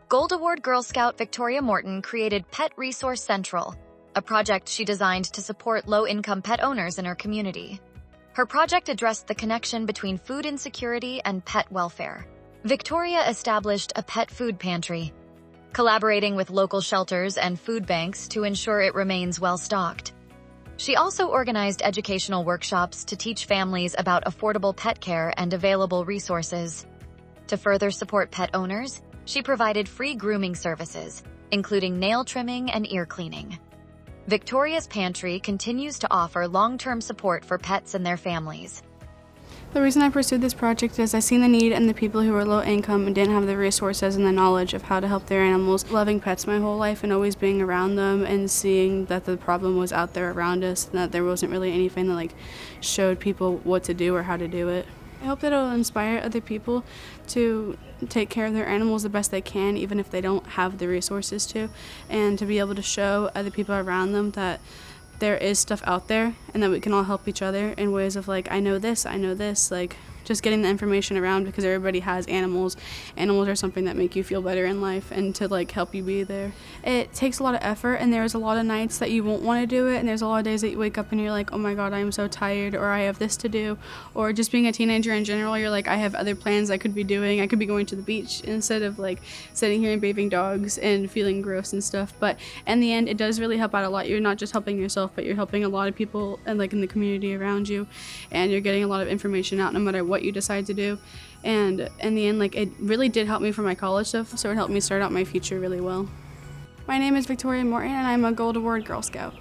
Gold Award Girl Scout Victoria Morton created Pet Resource Central, a project she designed to support low-income pet owners in her community. Her project addressed the connection between food insecurity and pet welfare. Victoria established a pet food pantry, collaborating with local shelters and food banks to ensure it remains well-stocked. She also organized educational workshops to teach families about affordable pet care and available resources. To further support pet owners, she provided free grooming services, including nail trimming and ear cleaning. Victoria's Pantry continues to offer long-term support for pets and their families. The reason I pursued this project is I seen the need in the people who were low income and didn't have the resources and the knowledge of how to help their animals. Loving pets my whole life and always being around them and seeing that the problem was out there around us and that there wasn't really anything that showed people what to do or how to do it. I hope that it'll inspire other people to take care of their animals the best they can, even if they don't have the resources to, and to be able to show other people around them that there is stuff out there and that we can all help each other in ways of I know this, just getting the information around because everybody has animals. Animals are something that make you feel better in life and to help you be there. It takes a lot of effort and there's a lot of nights that you won't want to do it and there's a lot of days that you wake up and you're like, oh my God, I am so tired, or I have this to do, or just being a teenager in general, you're like, I have other plans I could be doing. I could be going to the beach instead of sitting here and bathing dogs and feeling gross and stuff. But in the end, it does really help out a lot. You're not just helping yourself, but you're helping a lot of people and in the community around you, and you're getting a lot of information out no matter what you decide to do. And in the end, it really did help me for my college stuff, so it helped me start out my future really well. My name is Victoria Morton and I'm a Gold Award Girl Scout.